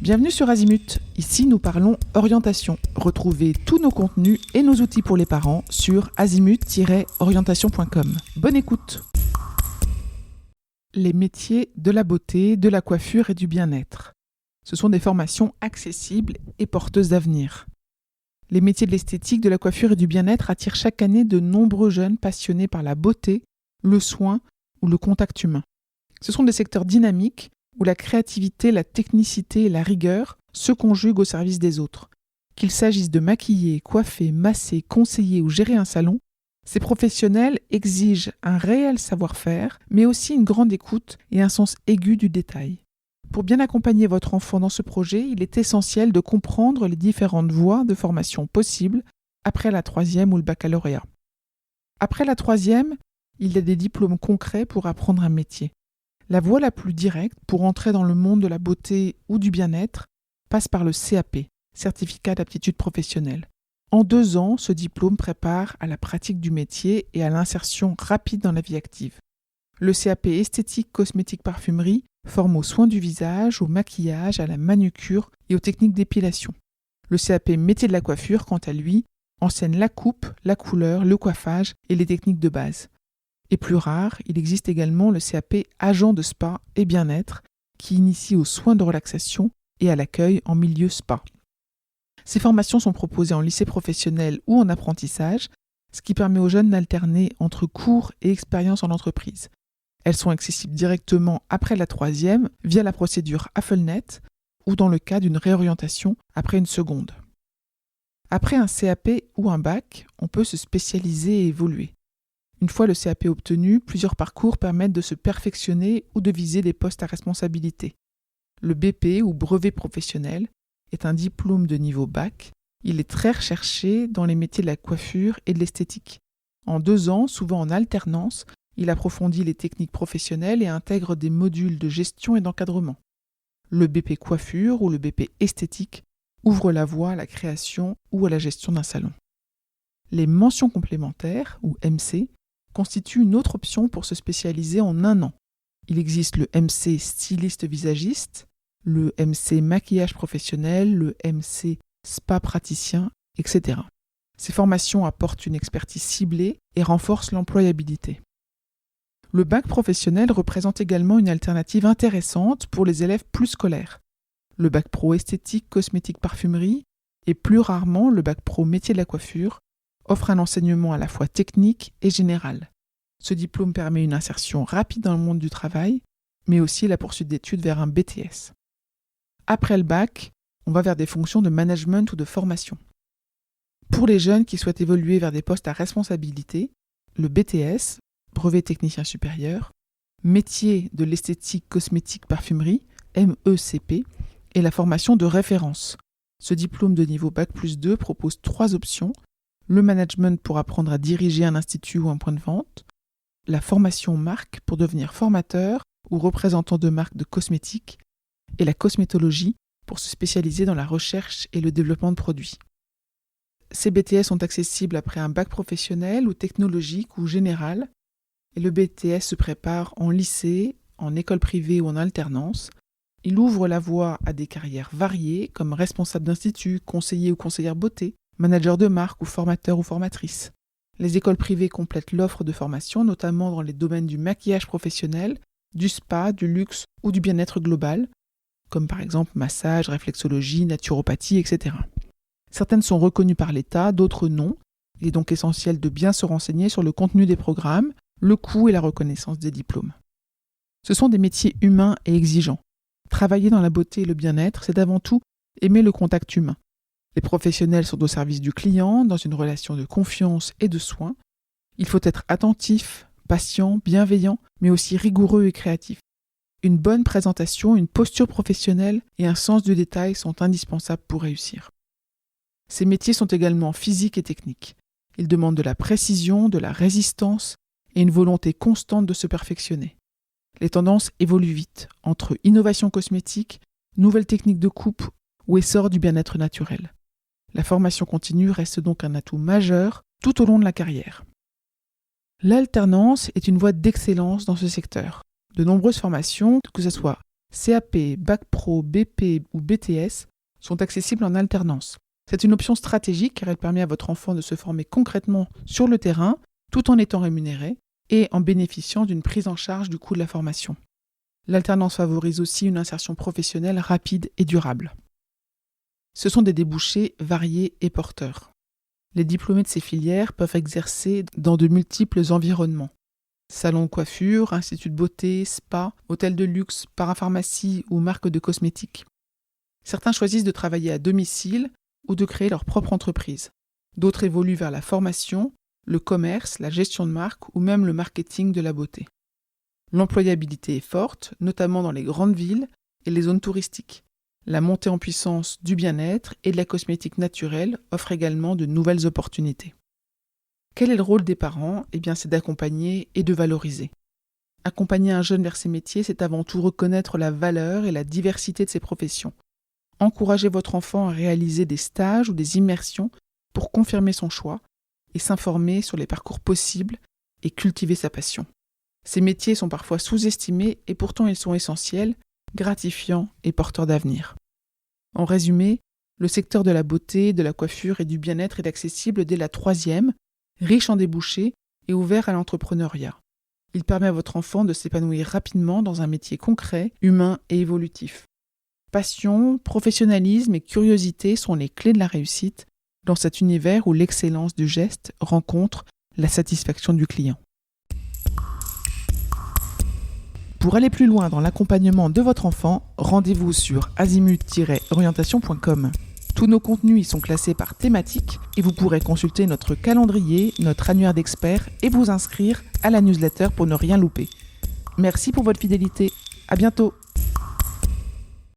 Bienvenue sur Azimut. Ici, nous parlons orientation. Retrouvez tous nos contenus et nos outils pour les parents sur azimut-orientation.com. Bonne écoute. Les métiers de la beauté, de la coiffure et du bien-être. Ce sont des formations accessibles et porteuses d'avenir. Les métiers de l'esthétique, de la coiffure et du bien-être attirent chaque année de nombreux jeunes passionnés par la beauté, le soin ou le contact humain. Ce sont des secteurs dynamiques où la créativité, la technicité et la rigueur se conjuguent au service des autres. Qu'il s'agisse de maquiller, coiffer, masser, conseiller ou gérer un salon, ces professionnels exigent un réel savoir-faire, mais aussi une grande écoute et un sens aigu du détail. Pour bien accompagner votre enfant dans ce projet, il est essentiel de comprendre les différentes voies de formation possibles après la 3e ou le baccalauréat. Après la 3e, il y a des diplômes concrets pour apprendre un métier. La voie la plus directe pour entrer dans le monde de la beauté ou du bien-être passe par le CAP, Certificat d'aptitude professionnelle. En 2 ans, ce diplôme prépare à la pratique du métier et à l'insertion rapide dans la vie active. Le CAP esthétique, cosmétique, parfumerie forme aux soins du visage, au maquillage, à la manucure et aux techniques d'épilation. Le CAP métier de la coiffure, quant à lui, enseigne la coupe, la couleur, le coiffage et les techniques de base. Et plus rare, il existe également le CAP agent de spa et bien-être qui initie aux soins de relaxation et à l'accueil en milieu spa. Ces formations sont proposées en lycée professionnel ou en apprentissage, ce qui permet aux jeunes d'alterner entre cours et expérience en entreprise. Elles sont accessibles directement après la 3e via la procédure AFELNET ou dans le cas d'une réorientation après une seconde. Après un CAP ou un bac, on peut se spécialiser et évoluer. Une fois le CAP obtenu, plusieurs parcours permettent de se perfectionner ou de viser des postes à responsabilité. Le BP ou brevet professionnel est un diplôme de niveau bac. Il est très recherché dans les métiers de la coiffure et de l'esthétique. En 2 ans, souvent en alternance, il approfondit les techniques professionnelles et intègre des modules de gestion et d'encadrement. Le BP coiffure ou le BP esthétique ouvre la voie à la création ou à la gestion d'un salon. Les mentions complémentaires, ou MC, constitue une autre option pour se spécialiser en 1 an. Il existe le MC styliste visagiste, le MC maquillage professionnel, le MC spa praticien, etc. Ces formations apportent une expertise ciblée et renforcent l'employabilité. Le bac professionnel représente également une alternative intéressante pour les élèves plus scolaires. Le bac pro esthétique, cosmétique, parfumerie et plus rarement le bac pro métier de la coiffure offre un enseignement à la fois technique et général. Ce diplôme permet une insertion rapide dans le monde du travail, mais aussi la poursuite d'études vers un BTS. Après le bac, on va vers des fonctions de management ou de formation. Pour les jeunes qui souhaitent évoluer vers des postes à responsabilité, le BTS, brevet technicien supérieur, métier de l'esthétique cosmétique parfumerie, MECP, est la formation de référence. Ce diplôme de niveau bac+2 propose 3 options: le management pour apprendre à diriger un institut ou un point de vente, la formation marque pour devenir formateur ou représentant de marque de cosmétiques, et la cosmétologie pour se spécialiser dans la recherche et le développement de produits. Ces BTS sont accessibles après un bac professionnel ou technologique ou général, et le BTS se prépare en lycée, en école privée ou en alternance. Il ouvre la voie à des carrières variées comme responsable d'institut, conseiller ou conseillère beauté, manager de marque ou formateur ou formatrice. Les écoles privées complètent l'offre de formation, notamment dans les domaines du maquillage professionnel, du spa, du luxe ou du bien-être global, comme par exemple massage, réflexologie, naturopathie, etc. Certaines sont reconnues par l'État, d'autres non. Il est donc essentiel de bien se renseigner sur le contenu des programmes, le coût et la reconnaissance des diplômes. Ce sont des métiers humains et exigeants. Travailler dans la beauté et le bien-être, c'est avant tout aimer le contact humain. Les professionnels sont au service du client, dans une relation de confiance et de soin. Il faut être attentif, patient, bienveillant, mais aussi rigoureux et créatif. Une bonne présentation, une posture professionnelle et un sens du détail sont indispensables pour réussir. Ces métiers sont également physiques et techniques. Ils demandent de la précision, de la résistance et une volonté constante de se perfectionner. Les tendances évoluent vite, entre innovation cosmétique, nouvelles techniques de coupe ou essor du bien-être naturel. La formation continue reste donc un atout majeur tout au long de la carrière. L'alternance est une voie d'excellence dans ce secteur. De nombreuses formations, que ce soit CAP, Bac Pro, BP ou BTS sont accessibles en alternance. C'est une option stratégique car elle permet à votre enfant de se former concrètement sur le terrain tout en étant rémunéré et en bénéficiant d'une prise en charge du coût de la formation. L'alternance favorise aussi une insertion professionnelle rapide et durable. Ce sont des débouchés variés et porteurs. Les diplômés de ces filières peuvent exercer dans de multiples environnements. Salon de coiffure, institut de beauté, spa, hôtel de luxe, parapharmacie ou marque de cosmétiques. Certains choisissent de travailler à domicile ou de créer leur propre entreprise. D'autres évoluent vers la formation, le commerce, la gestion de marque ou même le marketing de la beauté. L'employabilité est forte, notamment dans les grandes villes et les zones touristiques. La montée en puissance du bien-être et de la cosmétique naturelle offre également de nouvelles opportunités. Quel est le rôle des parents ? C'est d'accompagner et de valoriser. Accompagner un jeune vers ces métiers, c'est avant tout reconnaître la valeur et la diversité de ces professions. Encouragez votre enfant à réaliser des stages ou des immersions pour confirmer son choix et s'informer sur les parcours possibles et cultiver sa passion. Ces métiers sont parfois sous-estimés et pourtant ils sont essentiels, gratifiants et porteurs d'avenir. En résumé, le secteur de la beauté, de la coiffure et du bien-être est accessible dès la 3e, riche en débouchés et ouvert à l'entrepreneuriat. Il permet à votre enfant de s'épanouir rapidement dans un métier concret, humain et évolutif. Passion, professionnalisme et curiosité sont les clés de la réussite dans cet univers où l'excellence du geste rencontre la satisfaction du client. Pour aller plus loin dans l'accompagnement de votre enfant, rendez-vous sur azimut-orientation.com. Tous nos contenus y sont classés par thématique et vous pourrez consulter notre calendrier, notre annuaire d'experts et vous inscrire à la newsletter pour ne rien louper. Merci pour votre fidélité. À bientôt.